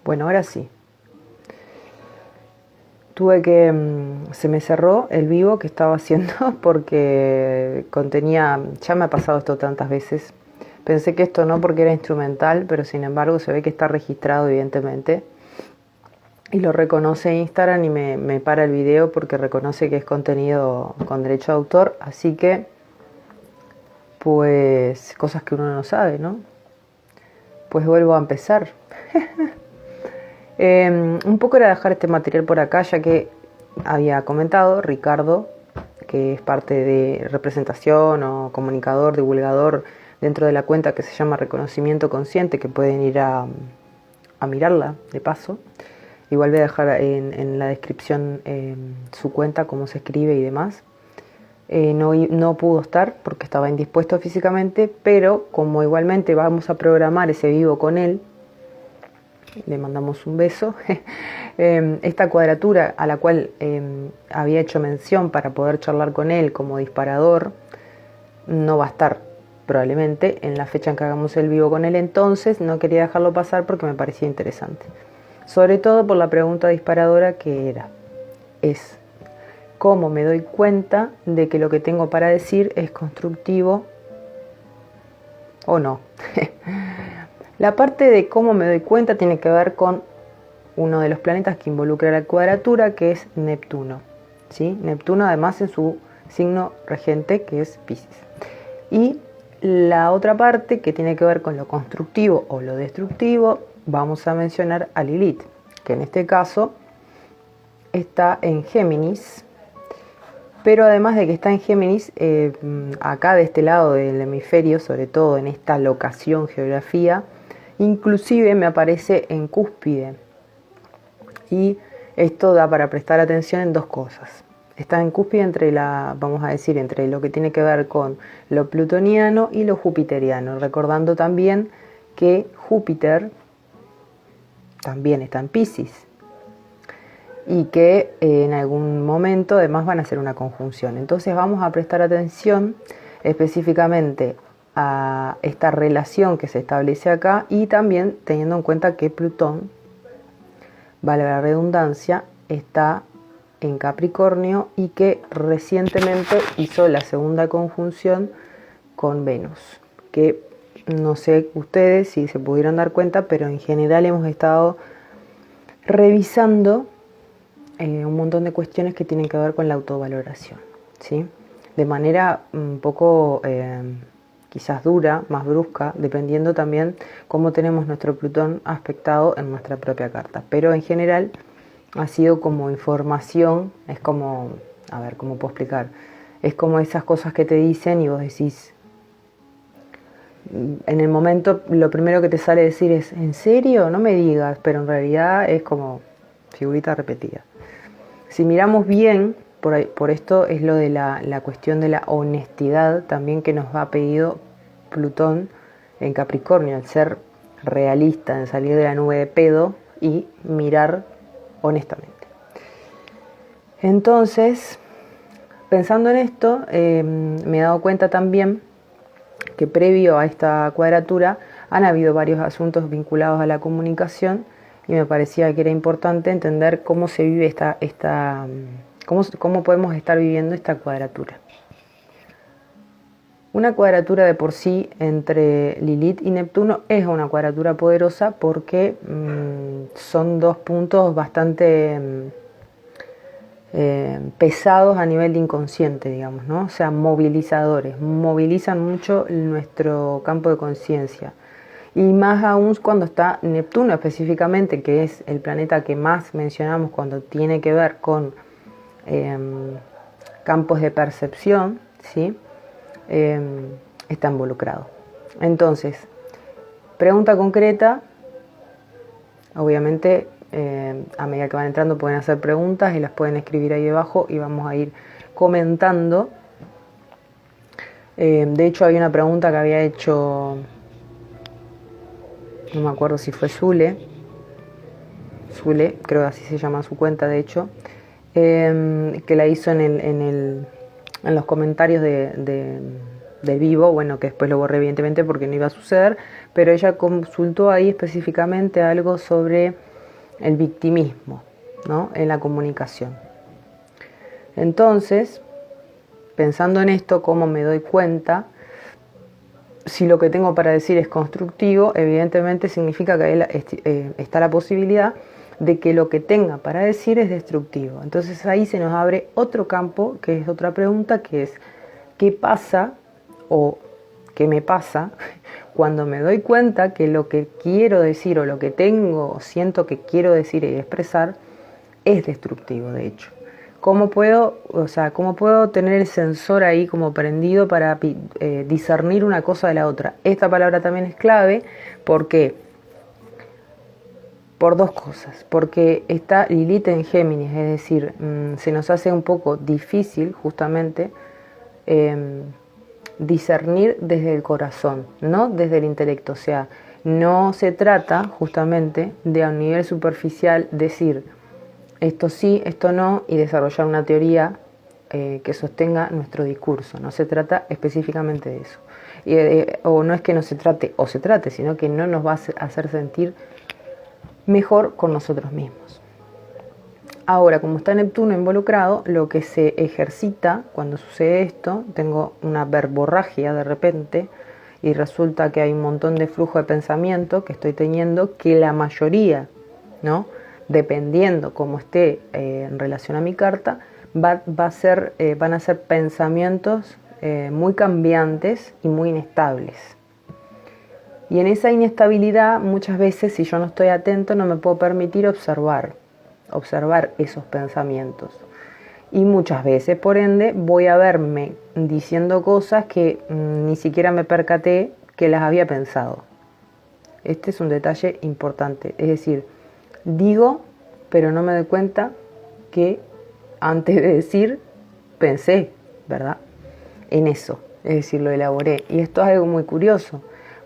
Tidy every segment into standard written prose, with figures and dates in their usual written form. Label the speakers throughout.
Speaker 1: Bueno, ahora sí. Se me cerró el vivo que estaba haciendo porque contenía, ya me ha pasado esto tantas veces. Pensé que esto no porque era instrumental, pero sin embargo se ve que está registrado evidentemente. Y lo reconoce Instagram y me para el video porque reconoce que es contenido con derecho de autor. Así que, pues, cosas que uno no sabe, ¿no? Pues vuelvo a empezar. Un poco era dejar este material por acá, ya que había comentado Ricardo, que es parte de representación o comunicador, divulgador dentro de la cuenta que se llama Reconocimiento Consciente, que pueden ir a mirarla de paso. Igual voy a dejar en la descripción su cuenta, cómo se escribe y demás. No pudo estar porque estaba indispuesto físicamente, pero como igualmente vamos a programar ese vivo con él, le mandamos un beso. Esta cuadratura a la cual había hecho mención para poder charlar con él como disparador no va a estar probablemente en la fecha en que hagamos el vivo con él, entonces no quería dejarlo pasar porque me parecía interesante, sobre todo por la pregunta disparadora que es cómo me doy cuenta de que lo que tengo para decir es constructivo o no. La parte de cómo me doy cuenta tiene que ver con uno de los planetas que involucra la cuadratura, que es Neptuno. ¿Sí? Neptuno además en su signo regente, que es Piscis. Y la otra parte que tiene que ver con lo constructivo o lo destructivo, vamos a mencionar a Lilith, que en este caso está en Géminis. Pero además de que está en Géminis, acá de este lado del hemisferio, sobre todo en esta locación, geografía, inclusive me aparece en Cúspide. Y esto da para prestar atención en dos cosas. Está en Cúspide vamos a decir, entre lo que tiene que ver con lo plutoniano y lo jupiteriano, recordando también que Júpiter también está en Piscis y que en algún momento además van a hacer una conjunción. Entonces vamos a prestar atención específicamente a esta relación que se establece acá y también teniendo en cuenta que Plutón, vale la redundancia, está en Capricornio y que recientemente hizo la segunda conjunción con Venus, que no sé ustedes si se pudieron dar cuenta, pero en general hemos estado revisando un montón de cuestiones que tienen que ver con la autovaloración, ¿sí? De manera un poco quizás dura, más brusca, dependiendo también cómo tenemos nuestro Plutón aspectado en nuestra propia carta. Pero en general ha sido como información, es como, a ver, ¿cómo puedo explicar? Es como esas cosas que te dicen y vos decís, en el momento lo primero que te sale decir es, ¿en serio? No me digas, pero en realidad es como figurita repetida. Si miramos bien, por esto es lo de la cuestión de la honestidad también que nos ha pedido Plutón en Capricornio, el ser realista, en salir de la nube de pedo y mirar honestamente. Entonces, pensando en esto, me he dado cuenta también que previo a esta cuadratura han habido varios asuntos vinculados a la comunicación y me parecía que era importante entender cómo se vive cómo podemos estar viviendo esta cuadratura. Una cuadratura de por sí entre Lilith y Neptuno es una cuadratura poderosa porque son dos puntos bastante pesados a nivel de inconsciente, digamos, ¿no? O sea, movilizadores, movilizan mucho nuestro campo de conciencia. Y más aún cuando está Neptuno específicamente, que es el planeta que más mencionamos cuando tiene que ver con campos de percepción, ¿sí? Está involucrado. Entonces, pregunta concreta, obviamente a medida que van entrando pueden hacer preguntas y las pueden escribir ahí debajo y vamos a ir comentando. De hecho hay una pregunta que había hecho, no me acuerdo si fue Zule, creo que así se llama su cuenta de hecho, que la hizo en los comentarios del vivo, bueno, que después lo borré evidentemente porque no iba a suceder, pero ella consultó ahí específicamente algo sobre el victimismo, ¿no? En la comunicación. Entonces, pensando en esto, ¿cómo me doy cuenta? Si lo que tengo para decir es constructivo, evidentemente significa que ahí está la posibilidad de que lo que tenga para decir es destructivo. Entonces ahí se nos abre otro campo, que es otra pregunta, que es ¿qué pasa o qué me pasa cuando me doy cuenta que lo que quiero decir o lo que tengo o siento que quiero decir y expresar es destructivo, de hecho? ¿Cómo puedo tener el sensor ahí como prendido para discernir una cosa de la otra? Esta palabra también es clave. ¿Por qué? Por dos cosas. Porque está Lilith en Géminis, es decir, se nos hace un poco difícil justamente discernir desde el corazón, no desde el intelecto. O sea, no se trata justamente de a un nivel superficial decir esto sí, esto no, y desarrollar una teoría que sostenga nuestro discurso. No se trata específicamente de eso. O no es que no se trate o se trate, sino que no nos va a hacer sentir mejor con nosotros mismos. Ahora, como está Neptuno involucrado, lo que se ejercita cuando sucede esto, tengo una verborragia de repente, y resulta que hay un montón de flujo de pensamiento que estoy teniendo, que la mayoría, ¿no?, dependiendo cómo esté en relación a mi carta, van a ser pensamientos muy cambiantes y muy inestables. Y en esa inestabilidad, muchas veces, si yo no estoy atento, no me puedo permitir observar esos pensamientos. Y muchas veces, por ende, voy a verme diciendo cosas que ni siquiera me percaté que las había pensado. Este es un detalle importante. Es decir, digo, pero no me doy cuenta que antes de decir, pensé, ¿verdad?, en eso. Es decir, lo elaboré. Y esto es algo muy curioso,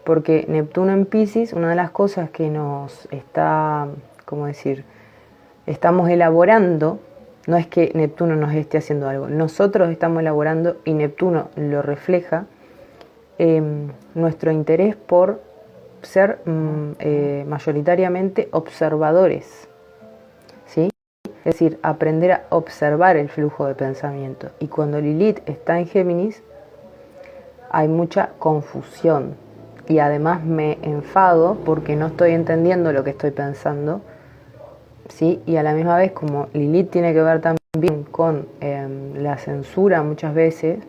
Speaker 1: porque Neptuno en Piscis, una de las cosas que nos está, estamos elaborando, no es que Neptuno nos esté haciendo algo, nosotros estamos elaborando, y Neptuno lo refleja, nuestro interés por ser mayoritariamente observadores, ¿sí? Es decir, aprender a observar el flujo de pensamiento. Y cuando Lilith está en Géminis, hay mucha confusión. Y además me enfado porque no estoy entendiendo lo que estoy pensando, ¿sí? Y a la misma vez, como Lilith tiene que ver también con la censura muchas veces,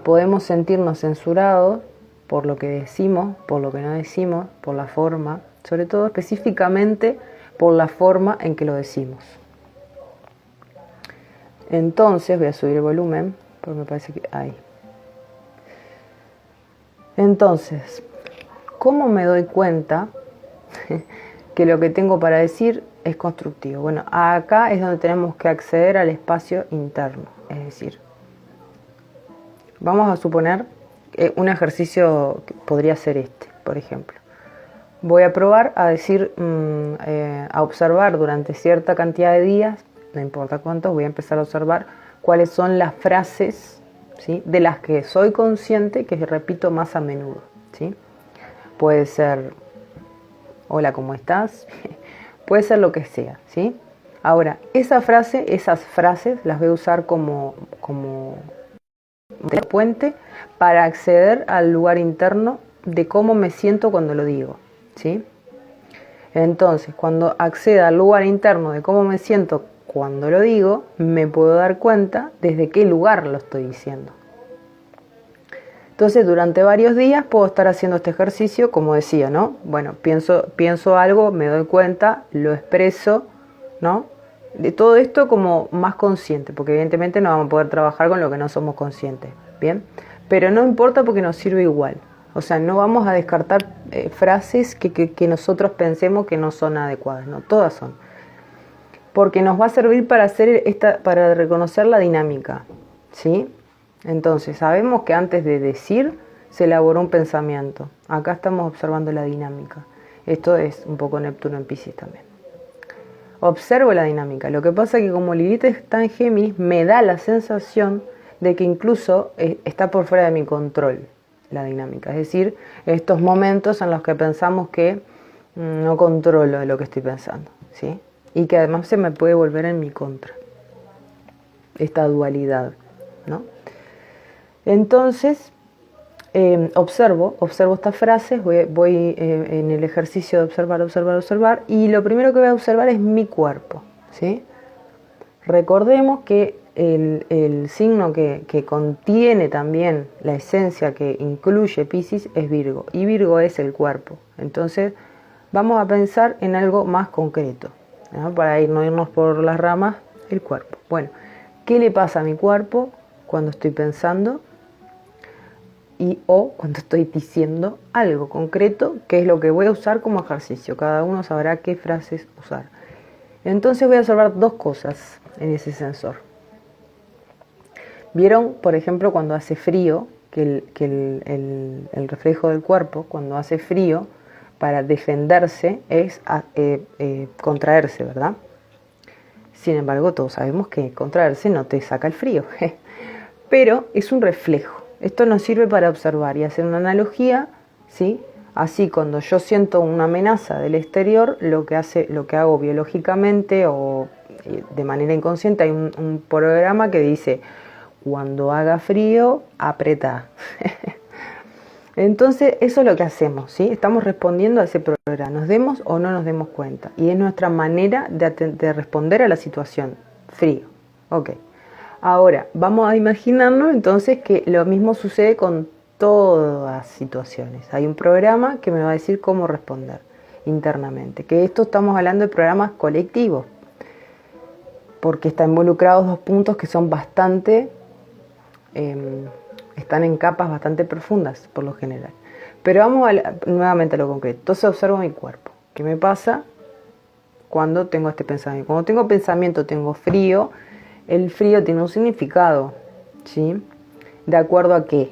Speaker 1: podemos sentirnos censurados por lo que decimos, por lo que no decimos, por la forma, sobre todo específicamente por la forma en que lo decimos. Entonces, voy a subir el volumen, porque me parece que ahí. Entonces, ¿cómo me doy cuenta que lo que tengo para decir es constructivo? Bueno, acá es donde tenemos que acceder al espacio interno. Es decir, vamos a suponer que un ejercicio que podría ser este, por ejemplo. Voy a probar a decir, a observar durante cierta cantidad de días, no importa cuántos, voy a empezar a observar cuáles son las frases, ¿sí?, de las que soy consciente que repito más a menudo, ¿sí? Puede ser, hola, ¿cómo estás? Puede ser lo que sea, ¿sí? Ahora, esas frases las voy a usar como puente para acceder al lugar interno de cómo me siento cuando lo digo, ¿sí? Entonces, cuando acceda al lugar interno de cómo me siento cuando lo digo, me puedo dar cuenta desde qué lugar lo estoy diciendo. Entonces, durante varios días puedo estar haciendo este ejercicio, como decía, ¿no? Bueno, pienso algo, me doy cuenta, lo expreso, ¿no? De todo esto como más consciente, porque evidentemente no vamos a poder trabajar con lo que no somos conscientes, ¿bien? Pero no importa porque nos sirve igual. O sea, no vamos a descartar frases que nosotros pensemos que no son adecuadas, no, todas son. Porque nos va a servir para reconocer la dinámica, ¿sí? Entonces, sabemos que antes de decir se elaboró un pensamiento. Acá estamos observando la dinámica. Esto es un poco Neptuno en Piscis también. Observo la dinámica. Lo que pasa es que como Lilith está en Géminis, me da la sensación de que incluso está por fuera de mi control la dinámica. Es decir, estos momentos en los que pensamos que no controlo lo que estoy pensando, ¿sí? Y que además se me puede volver en mi contra, esta dualidad, ¿no? Entonces, observo estas frases, voy en el ejercicio de observar, observar, observar, y lo primero que voy a observar es mi cuerpo, ¿sí? Recordemos que el signo que contiene también la esencia que incluye Piscis es Virgo, y Virgo es el cuerpo. Entonces, vamos a pensar en algo más concreto, ¿no? Para no irnos por las ramas, el cuerpo. Bueno, ¿qué le pasa a mi cuerpo cuando estoy pensando o cuando estoy diciendo algo concreto, que es lo que voy a usar como ejercicio? Cada uno sabrá qué frases usar. Entonces voy a observar dos cosas en ese sensor. ¿Vieron, por ejemplo, cuando hace frío, que el reflejo del cuerpo, cuando hace frío, para defenderse es contraerse, ¿verdad? Sin embargo, todos sabemos que contraerse no te saca el frío, pero es un reflejo. Esto nos sirve para observar y hacer una analogía, ¿sí? Así, cuando yo siento una amenaza del exterior, lo que hago biológicamente o de manera inconsciente, hay un programa que dice: cuando haga frío, apretá. Entonces, eso es lo que hacemos, ¿sí? Estamos respondiendo a ese programa, nos demos o no nos demos cuenta. Y es nuestra manera de responder a la situación. Frío. Ok. Ahora, vamos a imaginarnos entonces que lo mismo sucede con todas las situaciones. Hay un programa que me va a decir cómo responder internamente. Que esto estamos hablando de programas colectivos, porque están involucrados dos puntos que son bastante... están en capas bastante profundas por lo general. Pero vamos nuevamente a lo concreto. Entonces observo mi cuerpo. ¿Qué me pasa cuando tengo este pensamiento? Cuando tengo pensamiento, tengo frío. El frío tiene un significado, ¿sí? ¿De acuerdo a qué?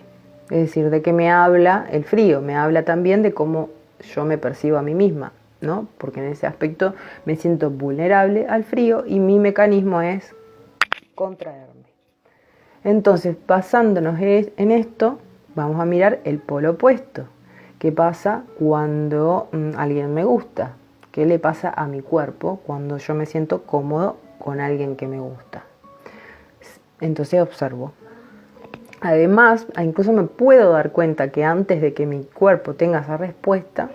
Speaker 1: Es decir, ¿de qué me habla el frío? Me habla también de cómo yo me percibo a mí misma, ¿no? Porque en ese aspecto me siento vulnerable al frío y mi mecanismo es contraerme. Entonces, basándonos en esto, vamos a mirar el polo opuesto. ¿Qué pasa cuando alguien me gusta? ¿Qué le pasa a mi cuerpo cuando yo me siento cómodo con alguien que me gusta? Entonces observo. Además, incluso me puedo dar cuenta que antes de que mi cuerpo tenga esa respuesta,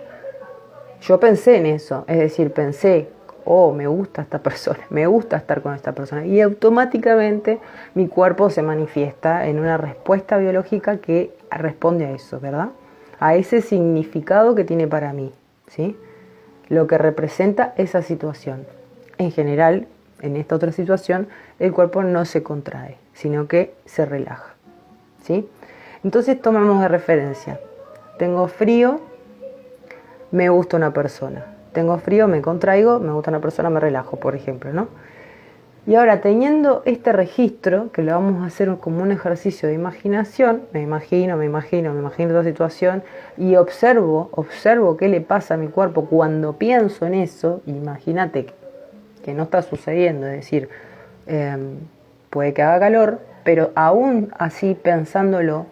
Speaker 1: yo pensé en eso. Es decir, pensé: oh, me gusta esta persona, me gusta estar con esta persona. Y automáticamente mi cuerpo se manifiesta en una respuesta biológica que responde a eso, ¿verdad? A ese significado que tiene para mí, ¿sí? Lo que representa esa situación. En general, en esta otra situación, el cuerpo no se contrae, sino que se relaja, ¿sí? Entonces tomamos de referencia: tengo frío, me gusta una persona. Tengo frío, me contraigo, me gusta una persona, me relajo, por ejemplo, ¿no? Y ahora, teniendo este registro, que lo vamos a hacer como un ejercicio de imaginación, me imagino toda situación y observo qué le pasa a mi cuerpo cuando pienso en eso. Imagínate que no está sucediendo, es decir, puede que haga calor, pero aún así pensándolo,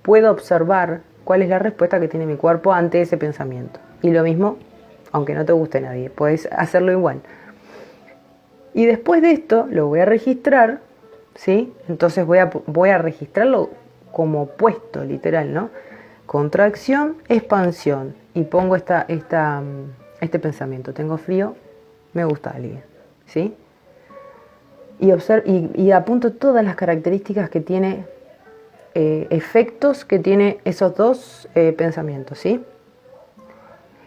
Speaker 1: puedo observar cuál es la respuesta que tiene mi cuerpo ante ese pensamiento. Y lo mismo, aunque no te guste nadie, puedes hacerlo igual. Y después de esto lo voy a registrar, ¿sí? Entonces voy a registrarlo como opuesto, literal, ¿no? Contracción, expansión. Y pongo este pensamiento: tengo frío, me gusta alguien, ¿sí? Y apunto todas las características que tiene, efectos que tiene esos dos pensamientos, ¿sí?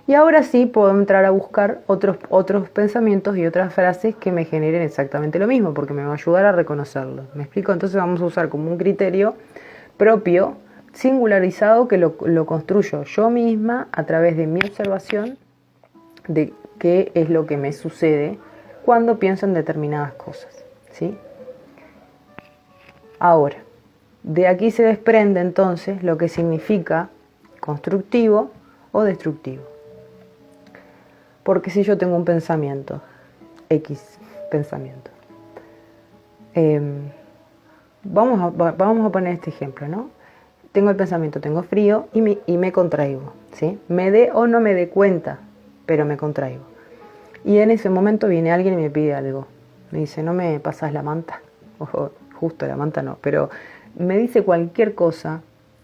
Speaker 1: Y ahora sí puedo entrar a buscar otros pensamientos y otras frases que me generen exactamente lo mismo, porque me va a ayudar a reconocerlo. ¿Me explico? Entonces vamos a usar como un criterio propio, singularizado, que lo construyo yo misma a través de mi observación de qué es lo que me sucede cuando pienso en determinadas cosas, ¿sí? Ahora, de aquí se desprende entonces lo que significa constructivo o destructivo. Porque si yo tengo un pensamiento, X pensamiento, vamos a poner este ejemplo, ¿no? Tengo el pensamiento, tengo frío y me contraigo, ¿sí? Me dé o no me dé cuenta pero me contraigo. Y en ese momento viene alguien y me pide algo. Me dice, ¿no me pasas la manta? Ojo, justo la manta no, pero me dice cualquier cosa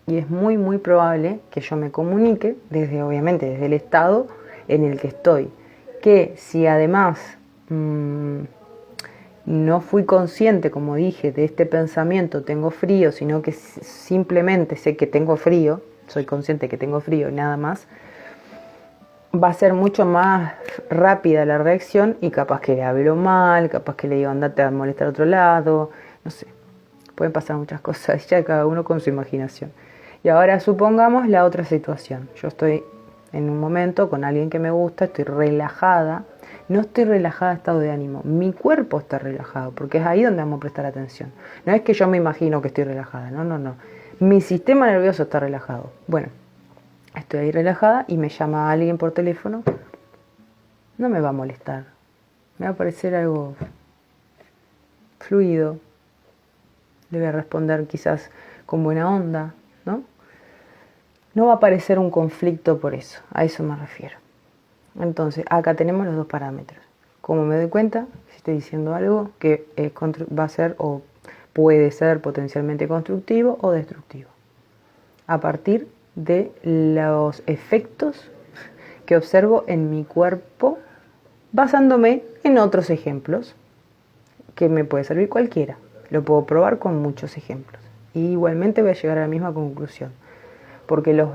Speaker 1: y es muy, muy probable que yo me comunique obviamente, desde el estado en el que estoy. Que si además no fui consciente, como dije, de este pensamiento, tengo frío, sino que simplemente sé que tengo frío, soy consciente que tengo frío y nada más, va a ser mucho más rápida la reacción y capaz que le hablo mal, capaz que le digo andate a molestar a otro lado, no sé, pueden pasar muchas cosas, ya cada uno con su imaginación. Y ahora supongamos la otra situación, yo estoy en un momento con alguien que me gusta, estoy relajada, no estoy relajada de estado de ánimo, mi cuerpo está relajado, porque es ahí donde vamos a prestar atención. No es que yo me imagino que estoy relajada, no, mi sistema nervioso está relajado. Bueno, estoy ahí relajada y me llama alguien por teléfono, no me va a molestar, me va a parecer algo fluido, le voy a responder quizás con buena onda, ¿no? No va a parecer un conflicto por eso, a eso me refiero. Entonces, acá tenemos los dos parámetros. Como me doy cuenta, si estoy diciendo algo que va a ser o puede ser potencialmente constructivo o destructivo. A partir de los efectos que observo en mi cuerpo, basándome en otros ejemplos, que me puede servir cualquiera. Lo puedo probar con muchos ejemplos. Y igualmente voy a llegar a la misma conclusión. Porque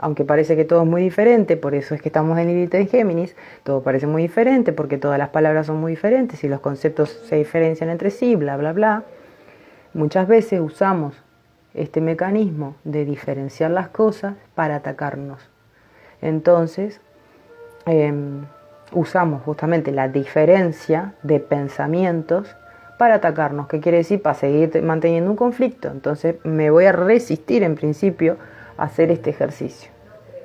Speaker 1: aunque parece que todo es muy diferente, por eso es que estamos en Lilith en Géminis, todo parece muy diferente, porque todas las palabras son muy diferentes y los conceptos se diferencian entre sí, bla, bla, bla. Muchas veces usamos este mecanismo de diferenciar las cosas para atacarnos. Entonces, usamos justamente la diferencia de pensamientos para atacarnos. ¿Qué quiere decir? Para seguir manteniendo un conflicto. Entonces me voy a resistir en principio a hacer este ejercicio,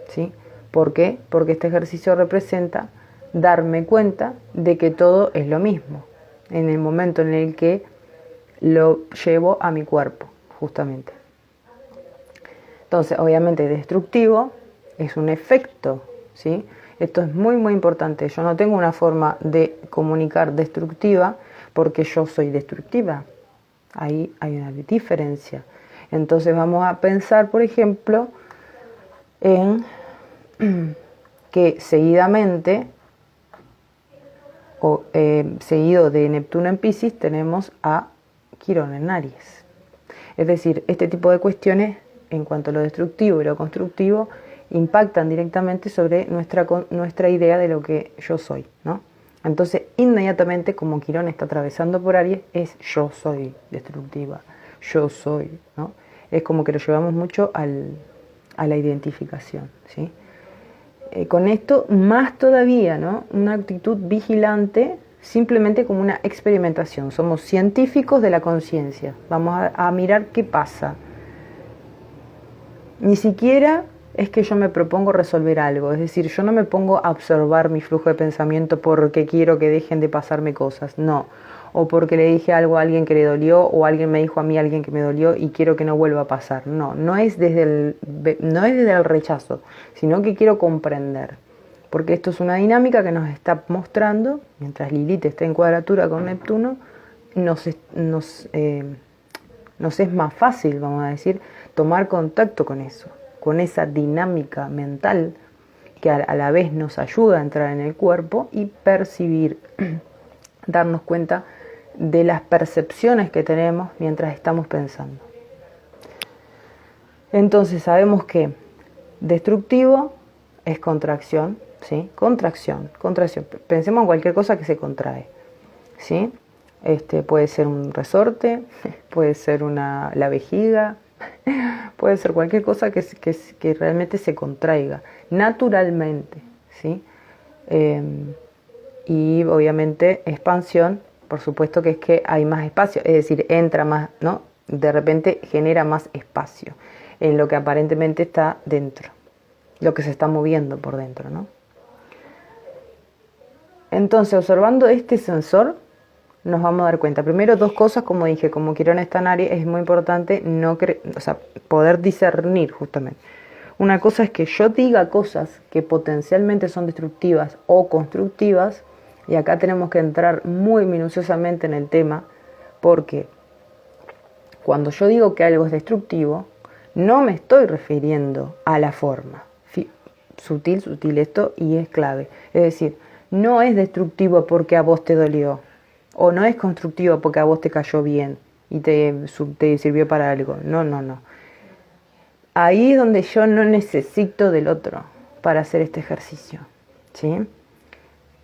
Speaker 1: ¿sí? ¿Por qué? Porque este ejercicio representa darme cuenta de que todo es lo mismo en el momento en el que lo llevo a mi cuerpo, justamente. Entonces, obviamente destructivo es un efecto, ¿sí? Esto es muy, muy importante. Yo no tengo una forma de comunicar destructiva porque yo soy destructiva. Ahí hay una diferencia. Entonces vamos a pensar, por ejemplo, en que seguidamente, seguido de Neptuno en Piscis, tenemos a Quirón en Aries. Es decir, este tipo de cuestiones, en cuanto a lo destructivo y lo constructivo, impactan directamente sobre nuestra idea de lo que yo soy, ¿no? Entonces, inmediatamente, como Quirón está atravesando por Aries, es yo soy destructiva, yo soy, ¿no? Es como que lo llevamos mucho a la identificación, ¿sí? Con esto, más todavía, ¿no? Una actitud vigilante, simplemente como una experimentación. Somos científicos de la conciencia. Vamos a mirar qué pasa. Ni siquiera es que yo me propongo resolver algo, es decir, yo no me pongo a observar mi flujo de pensamiento porque quiero que dejen de pasarme cosas, no, o porque le dije algo a alguien que le dolió o alguien me dijo a mí alguien que me dolió y quiero que no vuelva a pasar, no es desde el rechazo, sino que quiero comprender, porque esto es una dinámica que nos está mostrando, mientras Lilith está en cuadratura con Neptuno, nos es más fácil, vamos a decir, tomar contacto con eso, con esa dinámica mental que a la vez nos ayuda a entrar en el cuerpo y percibir, darnos cuenta de las percepciones que tenemos mientras estamos pensando. Entonces sabemos que destructivo es contracción, ¿sí? Contracción. Pensemos en cualquier cosa que se contrae, ¿sí? Puede ser un resorte, puede ser la vejiga, puede ser cualquier cosa que realmente se contraiga naturalmente, ¿sí? Y obviamente expansión, por supuesto que es que hay más espacio, es decir, entra más, ¿no? De repente genera más espacio en lo que aparentemente está dentro, lo que se está moviendo por dentro, ¿no? Entonces, observando este sensor, nos vamos a dar cuenta. Primero, dos cosas, como dije, como Quirón está en Aries, es muy importante poder discernir justamente. Una cosa es que yo diga cosas que potencialmente son destructivas o constructivas, y acá tenemos que entrar muy minuciosamente en el tema, porque cuando yo digo que algo es destructivo, no me estoy refiriendo a la forma. Sutil esto, y es clave. Es decir, no es destructivo porque a vos te dolió, o no es constructivo porque a vos te cayó bien y te sirvió para algo. No, no, no. Ahí es donde yo no necesito del otro para hacer este ejercicio, ¿sí?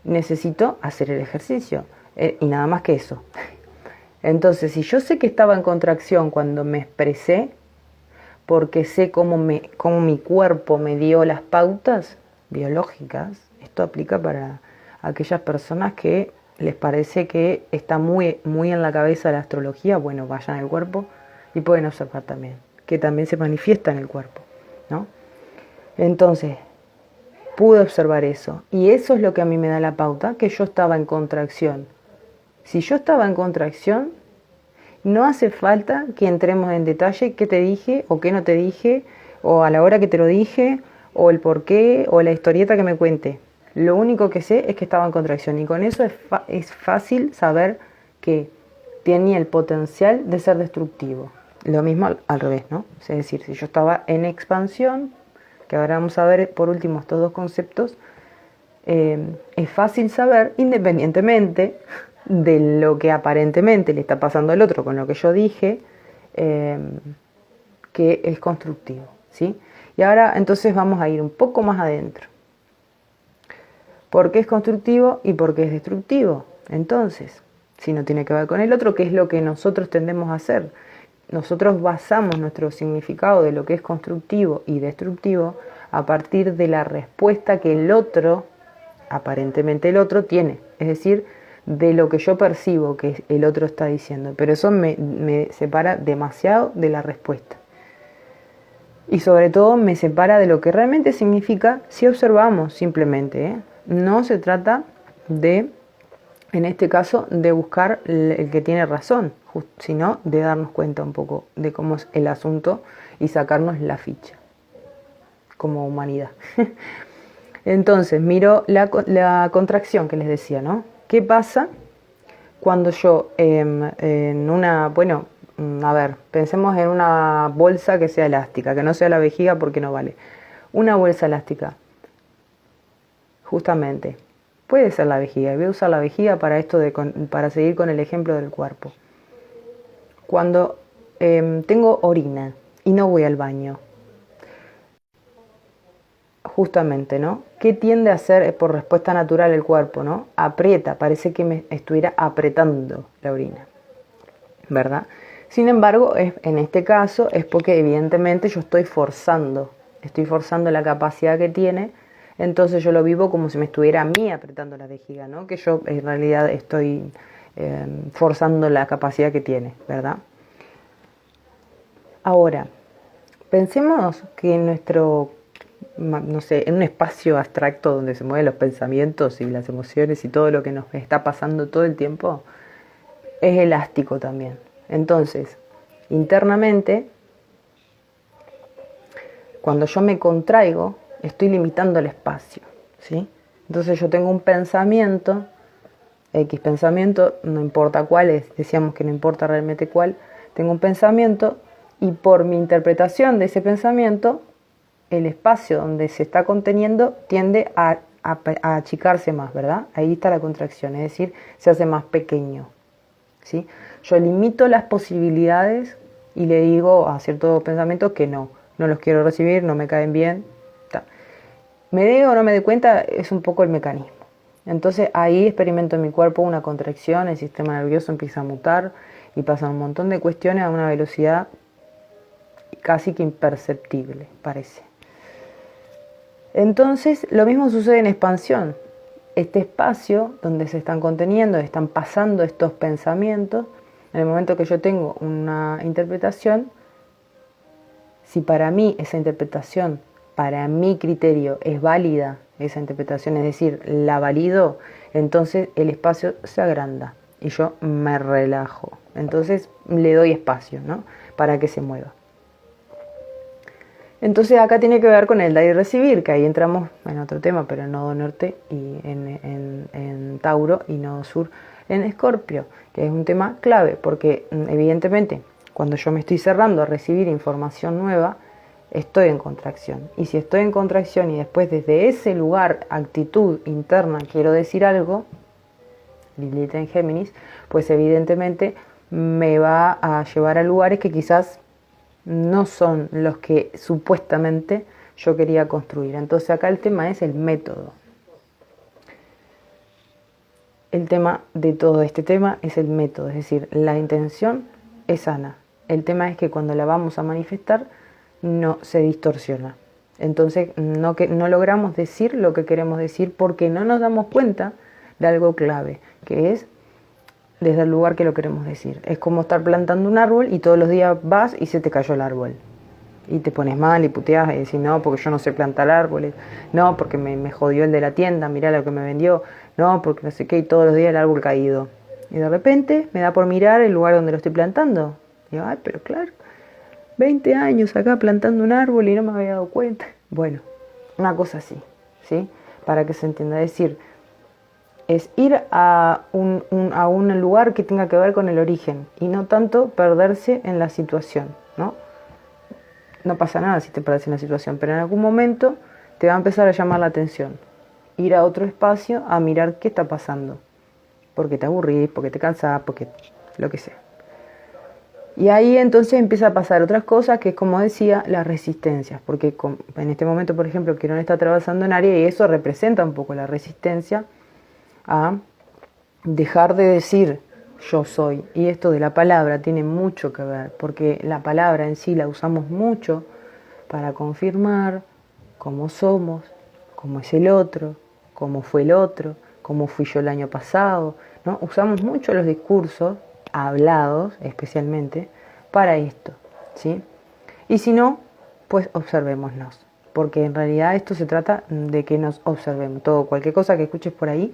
Speaker 1: Necesito hacer el ejercicio, y nada más que eso. Entonces, si yo sé que estaba en contracción cuando me expresé, porque sé cómo mi cuerpo me dio las pautas biológicas, esto aplica para aquellas personas que les parece que está muy, muy en la cabeza la astrología, bueno, vayan al cuerpo y pueden observar también, que también se manifiesta en el cuerpo, ¿no? Entonces, pude observar eso, y eso es lo que a mí me da la pauta, que yo estaba en contracción. Si yo estaba en contracción, no hace falta que entremos en detalle qué te dije o qué no te dije, o a la hora que te lo dije, o el por qué, o la historieta que me cuente. Lo único que sé es que estaba en contracción, y con eso es fácil saber que tenía el potencial de ser destructivo. Lo mismo al revés, ¿no? Es decir, si yo estaba en expansión, que ahora vamos a ver por último estos dos conceptos, es fácil saber, independientemente de lo que aparentemente le está pasando al otro con lo que yo dije, que es constructivo, ¿sí? Y ahora entonces vamos a ir un poco más adentro. ¿Por qué es constructivo y por qué es destructivo? Entonces, si no tiene que ver con el otro, ¿qué es lo que nosotros tendemos a hacer? Nosotros basamos nuestro significado de lo que es constructivo y destructivo a partir de la respuesta que el otro, aparentemente el otro, tiene. Es decir, de lo que yo percibo que el otro está diciendo. Pero eso me separa demasiado de la respuesta. Y sobre todo me separa de lo que realmente significa si observamos simplemente, ¿eh? No se trata de, en este caso, de buscar el que tiene razón, sino de darnos cuenta un poco de cómo es el asunto y sacarnos la ficha como humanidad. Entonces, miro la contracción que les decía, ¿no? ¿Qué pasa cuando yo en una, bueno, a ver, pensemos en una bolsa que sea elástica, que no sea la vejiga porque no vale. Una bolsa elástica, justamente, puede ser la vejiga. Y voy a usar la vejiga para esto para seguir con el ejemplo del cuerpo. Cuando tengo orina y no voy al baño, justamente, ¿no? ¿Qué tiende a hacer por respuesta natural el cuerpo, ¿no? Aprieta, parece que me estuviera apretando la orina, ¿verdad? Sin embargo, en este caso es porque evidentemente yo estoy forzando la capacidad que tiene, entonces yo lo vivo como si me estuviera a mí apretando la vejiga, ¿no? Que yo en realidad estoy forzando la capacidad que tiene, ¿verdad? Ahora, pensemos que en nuestro, no sé, en un espacio abstracto donde se mueven los pensamientos y las emociones y todo lo que nos está pasando todo el tiempo, es elástico también. Entonces, internamente, cuando yo me contraigo, estoy limitando el espacio, ¿sí? Entonces yo tengo un pensamiento, X pensamiento, no importa cuál es, decíamos que no importa realmente cuál, tengo un pensamiento y por mi interpretación de ese pensamiento, el espacio donde se está conteniendo tiende a achicarse más, ¿verdad? Ahí está la contracción, es decir, se hace más pequeño, ¿sí? Yo limito las posibilidades y le digo a ciertos pensamientos que no los quiero recibir, no me caen bien. Me dé o no me dé cuenta, es un poco el mecanismo. Entonces ahí experimento en mi cuerpo una contracción, el sistema nervioso empieza a mutar y pasan un montón de cuestiones a una velocidad casi que imperceptible, parece. Entonces lo mismo sucede en expansión. Este espacio donde se están conteniendo, están pasando estos pensamientos, en el momento que yo tengo una interpretación, si para mí esa interpretación, para mi criterio, es válida, esa interpretación, es decir, la valido, entonces el espacio se agranda y yo me relajo. Entonces le doy espacio, ¿no? Para que se mueva. Entonces acá tiene que ver con el dar y recibir, que ahí entramos en otro tema, pero en nodo norte y en Tauro y nodo sur en Escorpio, que es un tema clave, porque evidentemente cuando yo me estoy cerrando a recibir información nueva, estoy en contracción. Y si estoy en contracción y después desde ese lugar, actitud interna, quiero decir algo, Lilith en Géminis, pues evidentemente me va a llevar a lugares que quizás no son los que supuestamente yo quería construir. Entonces acá el tema es el método. El tema de todo este tema es el método, es decir, la intención es sana. El tema es que cuando la vamos a manifestar no se distorsiona. Entonces no logramos decir lo que queremos decir porque no nos damos cuenta de algo clave, que es desde el lugar que lo queremos decir. Es como estar plantando un árbol y todos los días vas y se te cayó el árbol. Y te pones mal y puteas y decís, no, porque yo no sé plantar árboles, no, porque me jodió el de la tienda, mirá lo que me vendió, no, porque no sé qué, y todos los días el árbol caído. Y de repente me da por mirar el lugar donde lo estoy plantando. Y digo, ay, pero claro, 20 años acá plantando un árbol y no me había dado cuenta. Bueno, una cosa así, ¿sí? Para que se entienda, es decir, es ir a un lugar que tenga que ver con el origen y no tanto perderse en la situación, ¿no? No pasa nada si te perdes en la situación, pero en algún momento te va a empezar a llamar la atención. Ir a otro espacio a mirar qué está pasando. Porque te aburrís, porque te cansás, porque lo que sea. Y ahí entonces empieza a pasar otras cosas que es, como decía, las resistencias. Porque en este momento, por ejemplo, Quirón está atravesando en Aries y eso representa un poco la resistencia a dejar de decir yo soy. Y esto de la palabra tiene mucho que ver, porque la palabra en sí la usamos mucho para confirmar cómo somos, cómo es el otro, cómo fue el otro, cómo fui yo el año pasado, ¿no? Usamos mucho los discursos, hablados especialmente, para esto, ¿sí? Y si no, pues observémonos, porque en realidad esto se trata de que nos observemos. Cualquier cosa que escuches por ahí,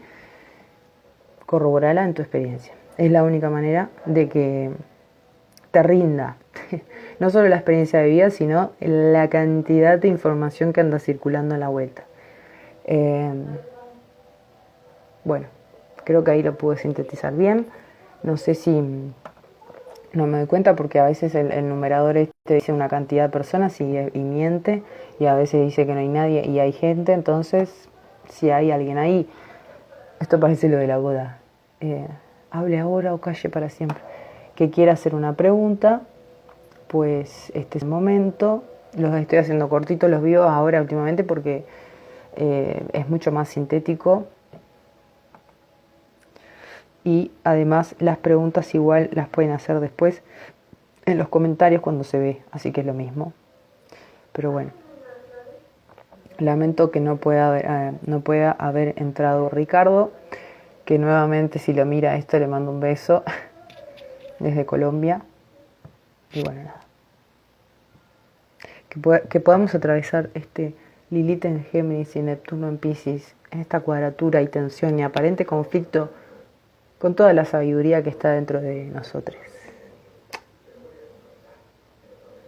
Speaker 1: corroborala en tu experiencia. Es la única manera de que te rinda no solo la experiencia de vida, sino la cantidad de información que anda circulando en la vuelta. Bueno, creo que ahí lo pude sintetizar bien. No sé si no me doy cuenta porque a veces el numerador dice una cantidad de personas y miente, y a veces dice que no hay nadie y hay gente. Entonces, si hay alguien ahí, esto parece lo de la boda, hable ahora o calle para siempre, que quiera hacer una pregunta, pues este es el momento. Los estoy haciendo cortitos los videos ahora últimamente porque es mucho más sintético, y además las preguntas igual las pueden hacer después en los comentarios cuando se ve, así que es lo mismo. Pero bueno, lamento que no pueda haber entrado Ricardo, que nuevamente, si lo mira esto, le mando un beso desde Colombia. Y bueno, nada, que podamos atravesar este Lilith en Géminis y Neptuno en Piscis, en esta cuadratura y tensión y aparente conflicto, con toda la sabiduría que está dentro de nosotros.